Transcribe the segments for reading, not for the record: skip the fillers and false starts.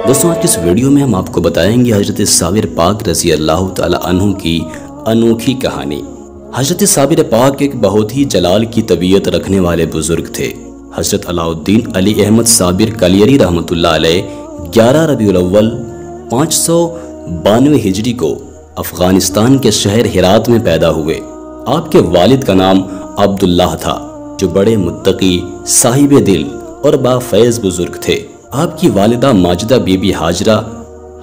دوستوں آج کی اس ویڈیو میں ہم آپ کو بتائیں گے حضرت صابر پاک رضی اللہ تعالی عنہ کی انوکھی کہانی۔ حضرت صابر پاک ایک بہت ہی جلال کی طبیعت رکھنے والے بزرگ تھے۔ حضرت علاء الدین علی احمد صابر کلیری رحمۃ اللہ علیہ 11 ربیع الاول 592 ہجری کو افغانستان کے شہر ہرات میں پیدا ہوئے۔ آپ کے والد کا نام عبداللہ تھا جو بڑے متقی، صاحب دل اور بافیض بزرگ تھے۔ آپ کی والدہ ماجدہ بی بی ہاجرہ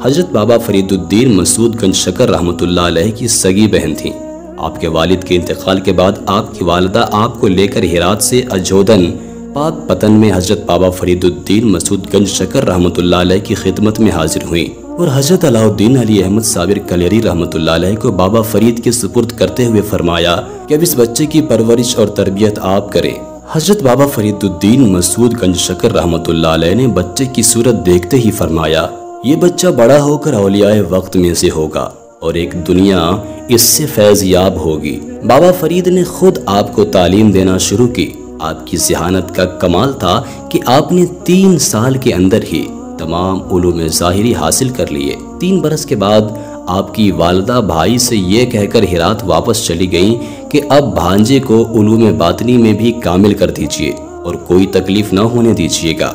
حضرت بابا فرید الدین مسعود گنج شکر رحمۃ اللہ علیہ کی سگی بہن تھیں۔ آپ کے والد کے انتقال کے بعد آپ کی والدہ آپ کو لے کر ہرات سے اجودن پاک پتن میں حضرت بابا فرید الدین مسعود گنج شکر رحمۃ اللہ علیہ کی خدمت میں حاضر ہوئیں اور حضرت علاء الدین علی احمد صابر کلیری رحمۃ اللہ علیہ کو بابا فرید کے سپرد کرتے ہوئے فرمایا کہ اب اس بچے کی پرورش اور تربیت آپ کریں۔ حضرت بابا فرید الدین مسعود گنج شکر رحمۃ اللہ علیہ نے بچے کی صورت دیکھتے ہی فرمایا یہ بچہ بڑا ہو کر اولیاء وقت میں سے ہوگا اور ایک دنیا اس سے فیض یاب ہوگی۔ بابا فرید نے خود آپ کو تعلیم دینا شروع کی۔ آپ کی ذہانت کا کمال تھا کہ آپ نے 3 سال کے اندر ہی تمام علوم ظاہری حاصل کر لیے۔ 3 برس کے بعد آپ کی والدہ بھائی سے یہ کہہ کر ہرات واپس چلی گئیں کہ اب بھانجے کو علوم باطنی میں بھی کامل کر دیجئے اور کوئی تکلیف نہ ہونے دیجئے گا۔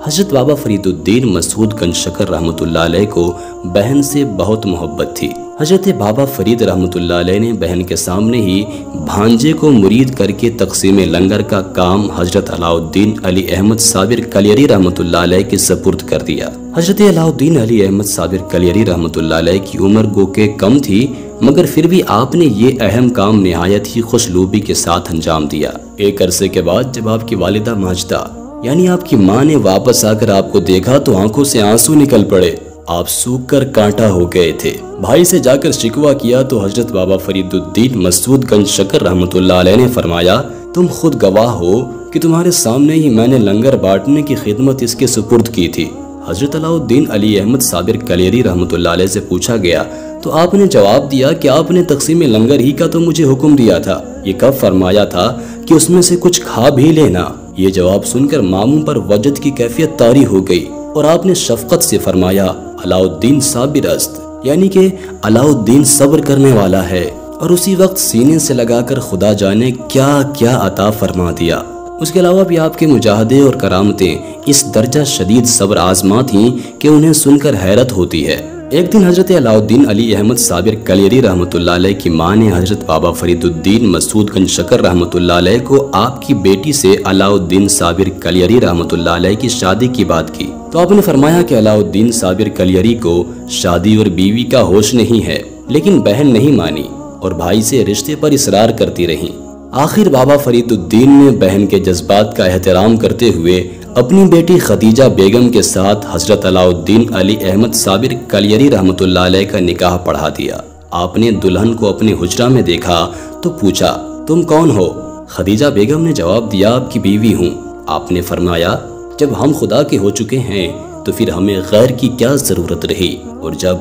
حضرت بابا فرید الدین مسعود گنج شکر رحمۃ اللہ علیہ کو بہن سے بہت محبت تھی۔ حضرت بابا فرید رحمۃ اللہ علیہ نے بہن کے سامنے ہی بھانجے کو مرید کر کے تقسیم لنگر کا کام حضرت علاء الدین علی احمد صابر کلیری رحمۃ اللہ علیہ کے سپرد کر دیا۔ حضرت علاء الدین علی احمد صابر کلیری رحمۃ اللہ علیہ کی عمر گو کہ کم تھی مگر پھر بھی آپ نے یہ اہم کام نہایت ہی خوشلوبی کے ساتھ انجام دیا۔ ایک عرصے کے بعد جب آپ کی والدہ ماجدہ یعنی آپ کی ماں نے واپس آ کر آپ کو دیکھا تو آنکھوں سے آنسو نکل پڑے۔ آپ سوکھ کر کانٹا ہو گئے تھے۔ بھائی سے جا کر شکوہ کیا تو حضرت بابا فرید الدین مسعود گنج شکر رحمۃ اللہ علیہ نے فرمایا تم خود گواہ ہو کہ تمہارے سامنے ہی میں نے لنگر بانٹنے کی خدمت اس کے سپرد کی تھی۔ حضرت علاء الدین علی احمد صابر کلیری رحمۃ اللہ علیہ سے پوچھا گیا تو آپ نے جواب دیا کہ آپ نے تقسیم لنگر ہی کا تو مجھے حکم دیا تھا، یہ کب فرمایا تھا کہ اس میں سے کچھ کھا بھی لینا۔ یہ جواب سن کر ماموں پر وجد کی کیفیت طاری ہو گئی اور آپ نے شفقت سے فرمایا علاء الدین صابر است یعنی کہ علاء الدین صبر کرنے والا ہے، اور اسی وقت سینے سے لگا کر خدا جانے کیا کیا عطا فرما دیا۔ اس کے علاوہ بھی آپ کے مجاہدے اور کرامتیں اس درجہ شدید صبر آزما تھیں کہ انہیں سن کر حیرت ہوتی ہے۔ ایک دن حضرت علاء الدین علی احمد صابر کلیری رحمۃ اللہ علیہ کی ماں نے حضرت بابا فرید الدین مسعود گنج شکر رحمۃ اللہ علیہ کو آپ کی بیٹی سے علاء الدین صابر کلیری رحمۃ اللہ علیہ کی شادی کی بات کی تو آپ نے فرمایا کہ علاء الدین صابر کلیری کو شادی اور بیوی کا ہوش نہیں ہے، لیکن بہن نہیں مانی اور بھائی سے رشتے پر اصرار کرتی رہیں۔ آخر بابا فرید الدین نے بہن کے جذبات کا احترام کرتے ہوئے اپنی بیٹی خدیجہ بیگم کے ساتھ حضرت علاء الدین علی احمد صابر کلیری رحمۃ اللہ علیہ کا نکاح پڑھا دیا۔ آپ نے دلہن کو اپنے حجرہ میں دیکھا تو پوچھا تم کون ہو؟ خدیجہ بیگم نے جواب دیا آپ کی بیوی ہوں۔ آپ نے فرمایا جب ہم خدا کے ہو چکے ہیں تو پھر ہمیں غیر کی کیا ضرورت رہی، اور جب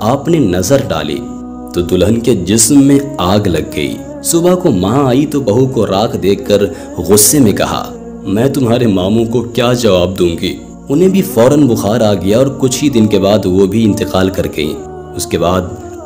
آپ نے نظر ڈالی تو دلہن کے جسم میں آگ لگ گئی۔ صبح کو ماں آئی تو بہو کو راکھ دیکھ کر غصے میں کہا میں تمہارے ماموں کو کیا جواب دوں گی؟ انہیں بھی فوراً بخار آ گیا اور کچھ ہی دن کے بعد وہ بھی انتقال کر گئیں۔ اس کے بعد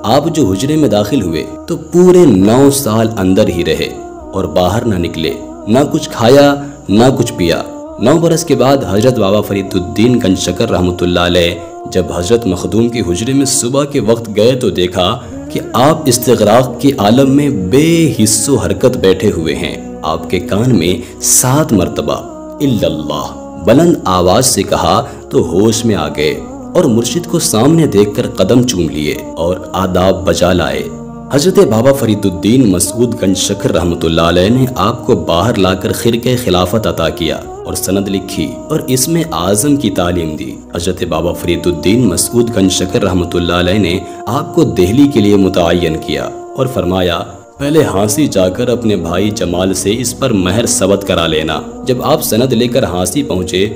آپ جو حجرے میں داخل ہوئے تو پورے 9 سال اندر ہی رہے اور باہر نہ نکلے، نہ کچھ کھایا نہ کچھ پیا۔ 9 برس کے بعد حضرت بابا فرید الدین گنج شکر رحمۃ اللہ علیہ جب حضرت مخدوم کے حجرے میں صبح کے وقت گئے تو دیکھا کہ آپ استغراق کے عالم میں بے حس و حرکت بیٹھے ہوئے ہیں۔ آپ کے کان میں 7 مرتبہ الا اللہ بلند آواز سے کہا تو ہوش میں آ گئے اور مرشد کو سامنے دیکھ کر قدم چوم لیے اور آداب بجا لائے۔ حضرت بابا فرید الدین مسعود گنج شکر رحمۃ اللہ علیہ نے آپ کو باہر لا کر خرقہ خلافت عطا کیا اور سند لکھی اور اسم اعظم کی تعلیم دی۔ حضرت بابا فرید الدین مسعود گنج شکر رحمۃ اللہ علیہ نے آپ کو دہلی کے لیے متعین کیا اور فرمایا پہلے ہانسی جا کر اپنے بھائی جمال سے اس پر مہر ثبت کرا لینا۔ جب آپ سند لے کر ہانسی پہنچے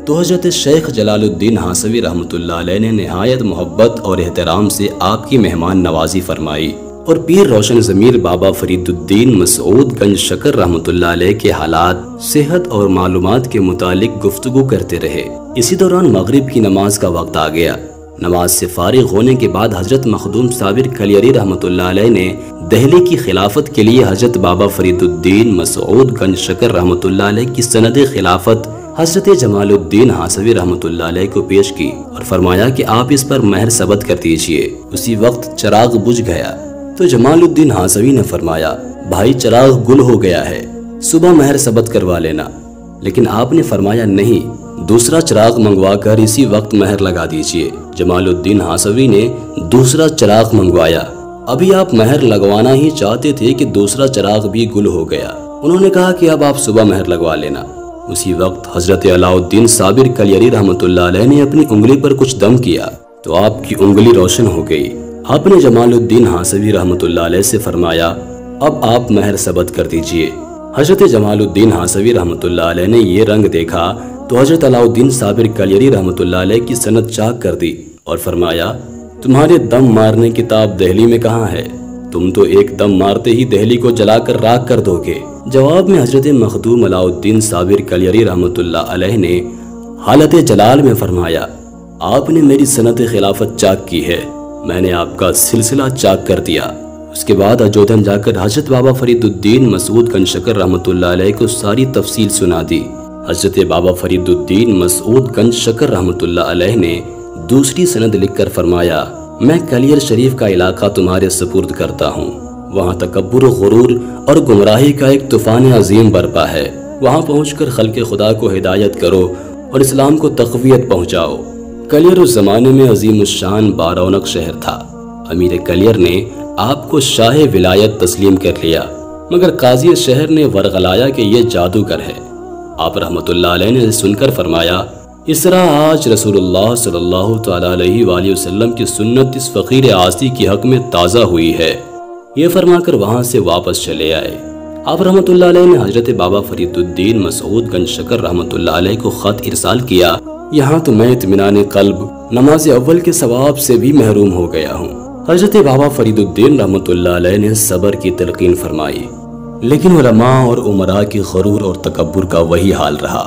تو حضرت شیخ جلال الدین ہانسوی رحمۃ اللہ علیہ نے نہایت محبت اور احترام سے آپ کی مہمان نوازی فرمائی اور پیر روشن ضمیر بابا فرید الدین مسعود گنج شکر رحمۃ اللہ علیہ کے حالات، صحت اور معلومات کے متعلق گفتگو کرتے رہے۔ اسی دوران مغرب کی نماز کا وقت آ گیا۔ نماز سے فارغ ہونے کے بعد حضرت مخدوم صابر کلیری رحمۃ اللہ علیہ نے دہلی کی خلافت کے لیے حضرت بابا فرید الدین مسعود گنج شکر رحمۃ اللہ علیہ کی سند خلافت حضرت جمال الدین ہاسوی رحمۃ اللہ علیہ کو پیش کی اور فرمایا کہ آپ اس پر مہر ثبت کر دیجئے۔ اسی وقت چراغ بجھ گیا تو جمال الدین ہاسوی نے فرمایا، بھائی چراغ گل ہو گیا ہے، صبح مہر ثبت کروا لینا۔ لیکن آپ نے فرمایا نہیں، دوسرا چراغ منگوا کر اسی وقت مہر لگا دیجئے۔ جمال الدین ہاسوی نے دوسرا چراغ منگوایا۔ ابھی آپ مہر لگوانا ہی چاہتے تھے کہ دوسرا چراغ بھی گل ہو گیا۔ انہوں نے کہا کہ اب آپ صبح مہر لگوا لینا۔ اسی وقت حضرت علاء الدین صابر کلیری رحمۃ اللہ علیہ نے اپنی انگلی پر کچھ دم کیا تو آپ کی انگلی روشن ہو گئی۔ آپ نے جمال الدین ہاسوی رحمۃ اللہ علیہ سے فرمایا، اب آپ مہر ثبت کر دیجئے۔ حضرت جمال الدین ہاسوی رحمۃ اللہ علیہ نے یہ رنگ دیکھا تو حضرت علاء الدین صابر کلیری رحمۃ اللہ علیہ کی سند چاک کر دی اور فرمایا، تمہارے دم مارنے کی تاب دہلی میں کہاں ہے؟ تم تو ایک دم مارتے ہی دہلی کو جلا کر راکھ کر دو گے۔ جواب میں حضرت مخدوم علاء الدین صابر کلیری رحمۃ اللہ علیہ نے حالت جلال میں فرمایا، آپ نے میری سند خلافت چاک کی ہے، میں نے آپ کا سلسلہ چاک کر دیا۔ اس کے بعد اجودھن جا کر حضرت بابا فرید الدین مسعود گنج شکر رحمۃ اللہ علیہ کو ساری تفصیل سنا دی۔ حضرت بابا فرید الدین مسعود گنج شکر رحمۃ اللہ علیہ نے دوسری سند لکھ کر فرمایا، میں کلیر شریف کا علاقہ تمہارے سپرد کرتا ہوں، وہاں تکبر و غرور اور گمراہی کا ایک طوفان عظیم برپا ہے، وہاں پہنچ کر خلق خدا کو ہدایت کرو اور اسلام کو تقویت پہنچاؤ۔ کلیر اس زمانے میں عظیم الشان بارونق شہر تھا۔ امیر کلیر نے آپ کو شاہ ولایت تسلیم کر لیا، مگر قاضی شہر نے ورغلایا کہ یہ جادوگر ہے۔ آپ رحمۃ اللہ علیہ نے سن کر فرمایا، اس طرح آج رسول اللہ صلی اللہ تعالیٰ علیہ وآلہ وسلم کی سنت اس فقیر عاصی کی حق میں تازہ ہوئی ہے۔ یہ فرما کر وہاں سے واپس چلے آئے۔ آپ رحمۃ اللہ علیہ نے حضرت بابا فرید الدین مسعود گنج شکر رحمۃ اللہ علیہ کو خط ارسال کیا، یہاں تو میں اطمینان قلب نماز اول کے ثواب سے بھی محروم ہو گیا ہوں۔ حضرت بابا فرید الدین رحمۃ اللہ علیہ نے صبر کی تلقین فرمائی، لیکن علماء اور عمراء کی غرور اور تکبر کا وہی حال رہا۔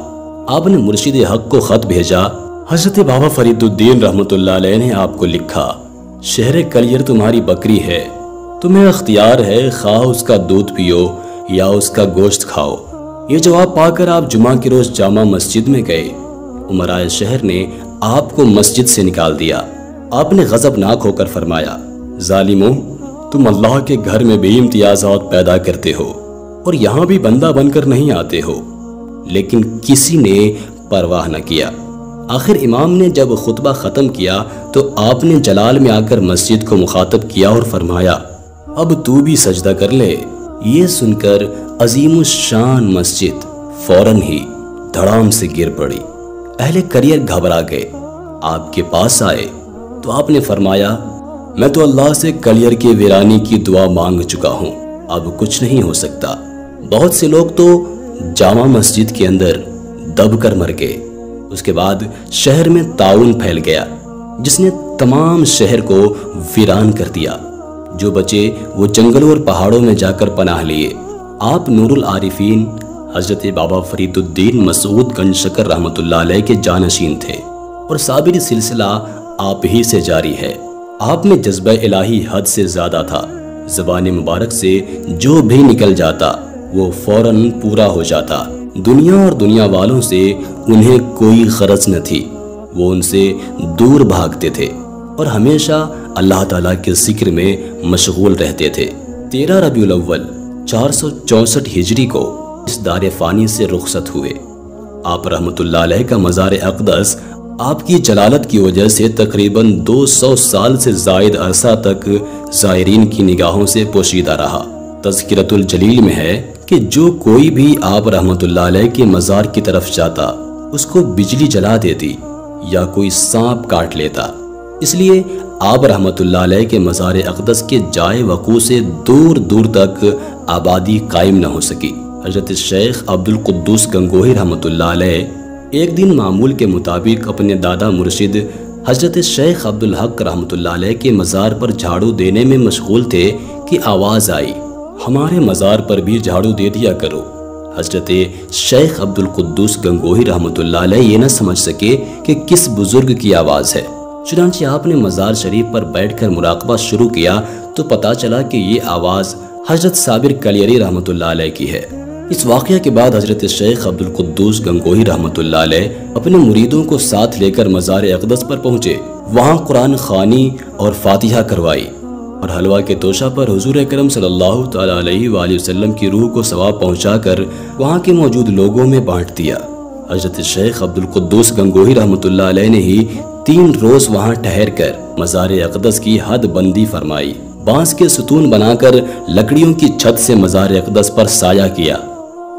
آپ نے مرشد حق کو خط بھیجا، حضرت بابا فرید الدین رحمۃ اللہ علیہ نے آپ کو لکھا، شہر کلیر تمہاری بکری ہے، تمہیں اختیار ہے خواہ اس کا دودھ پیو یا اس کا گوشت کھاؤ۔ یہ جواب پا کر آپ جمعہ کے روز جامع مسجد میں گئے۔ عمرائے شہر نے آپ کو مسجد سے نکال دیا۔ آپ نے غضبناک ہو کر فرمایا، ظالموں، تم اللہ کے گھر میں بے امتیازات پیدا کرتے ہو اور یہاں بھی بندہ بن کر نہیں آتے ہو۔ لیکن کسی نے پرواہ نہ کیا۔ آخر امام نے جب خطبہ ختم کیا تو آپ نے جلال میں آ کر مسجد کو مخاطب کیا اور فرمایا، اب تو بھی سجدہ کر لے۔ یہ سن کر عظیم الشان مسجد فوراً ہی دھڑام سے گر پڑی۔ اہل کلیر گھبرا گئے، آپ کے پاس آئے تو آپ نے فرمایا، میں تو اللہ سے کلیر کے ویرانی کی دعا مانگ چکا ہوں، اب کچھ نہیں ہو سکتا۔ بہت سے لوگ تو جامع مسجد کے اندر دب کر مر گئے۔ اس کے بعد شہر میں طاعون پھیل گیا جس نے تمام شہر کو ویران کر دیا۔ جو بچے وہ جنگلوں اور پہاڑوں میں جا کر پناہ لیے۔ آپ نور العارفین حضرت بابا فرید الدین مسعود گنج شکر رحمۃ اللہ علیہ کے جانشین تھے اور صابری سلسلہ آپ ہی سے جاری ہے۔ آپ میں جذبہ الہی حد سے زیادہ تھا۔ زبان مبارک سے جو بھی نکل جاتا وہ فوراً پورا ہو جاتا۔ دنیا اور دنیا والوں سے انہیں کوئی غرض نہ تھی، وہ ان سے دور بھاگتے تھے اور ہمیشہ اللہ تعالیٰ کے ذکر میں مشغول رہتے تھے۔ 13 ربیع الاول 464 ہجری کو اس دار فانی سے رخصت ہوئے۔ آپ رحمۃ اللہ علیہ کا مزار اقدس آپ کی جلالت کی وجہ سے تقریباً 200 سال سے زائد عرصہ تک زائرین کی نگاہوں سے پوشیدہ رہا۔ تذکرۃ الجلیل میں ہے کہ جو کوئی بھی آپ رحمۃ اللہ علیہ کے مزار کی طرف جاتا اس کو بجلی جلا دیتی یا کوئی سانپ کاٹ لیتا، اس لیے آپ رحمۃ اللہ علیہ کے مزار اقدس کے جائے وقوع سے دور دور تک آبادی قائم نہ ہو سکی۔ حضرت شیخ عبد القدوس گنگوہی رحمۃ اللہ علیہ ایک دن معمول کے مطابق اپنے دادا مرشد حضرت شیخ عبدالحق رحمۃ اللہ علیہ کے مزار پر جھاڑو دینے میں مشغول تھے کہ آواز آئی، ہمارے مزار پر بھی جھاڑو دے دیا کرو۔ حضرت شیخ عبدالقدوس گنگوہی رحمۃ اللہ علیہ یہ نہ سمجھ سکے کہ کس بزرگ کی آواز ہے، چنانچہ آپ نے مزار شریف پر بیٹھ کر مراقبہ شروع کیا تو پتا چلا کہ یہ آواز حضرت صابر کلیری رحمۃ اللہ علیہ کی ہے۔ اس واقعہ کے بعد حضرت شیخ عبدالقدوس گنگوہی رحمۃ اللہ علیہ اپنے مریدوں کو ساتھ لے کر مزار اقدس پر پہنچے، وہاں قرآن خوانی اور فاتحہ کروائی اور حلوہ کے توشہ پر حضور اکرم صلی اللہ تعالیٰ علیہ وآلہ وسلم کی روح کو ثواب پہنچا کر وہاں کے موجود لوگوں میں بانٹ دیا۔ حضرت شیخ عبدالقدوس گنگوہی رحمۃ اللہ علیہ نے ہی 3 روز وہاں ٹھہر کر مزار اقدس کی حد بندی فرمائی، بانس کے ستون بنا کر لکڑیوں کی چھت سے مزار اقدس پر سایہ کیا۔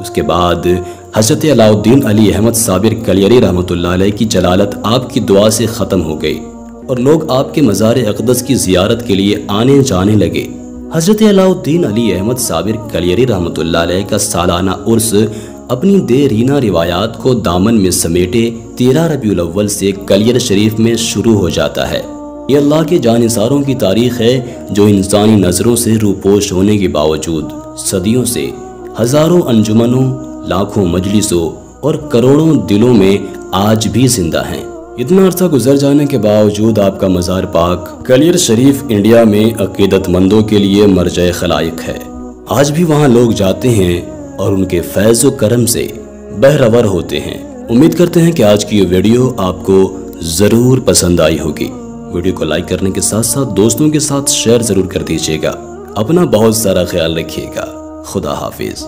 اس کے بعد حضرت علاء الدین علی احمد صابر کلیری رحمۃ اللہ علیہ کی جلالت آپ کی دعا سے ختم ہو گئی اور لوگ آپ کے مزار اقدس کی زیارت کے لیے آنے جانے لگے۔ حضرت علاء الدین علی احمد صابر کلیری رحمۃ اللہ علیہ کا سالانہ عرس اپنی دیرینہ روایات کو دامن میں سمیٹے 13 ربیع الاول سے کلیر شریف میں شروع ہو جاتا ہے۔ یہ اللہ کے جانثاروں کی تاریخ ہے جو انسانی نظروں سے روپوش ہونے کے باوجود صدیوں سے ہزاروں انجمنوں، لاکھوں مجلسوں اور کروڑوں دلوں میں آج بھی زندہ ہیں۔ اتنا عرصہ گزر جانے کے باوجود آپ کا مزار پاک کلیر شریف انڈیا میں عقیدت مندوں کے لیے مرجع خلائق ہے۔ آج بھی وہاں لوگ جاتے ہیں اور ان کے فیض و کرم سے بہرور ہوتے ہیں۔ امید کرتے ہیں کہ آج کی یہ ویڈیو آپ کو ضرور پسند آئی ہوگی۔ ویڈیو کو لائک کرنے کے ساتھ ساتھ دوستوں کے ساتھ شیئر ضرور کر دیجیے گا۔ اپنا بہت سارا خیال رکھیے گا۔ خدا حافظ۔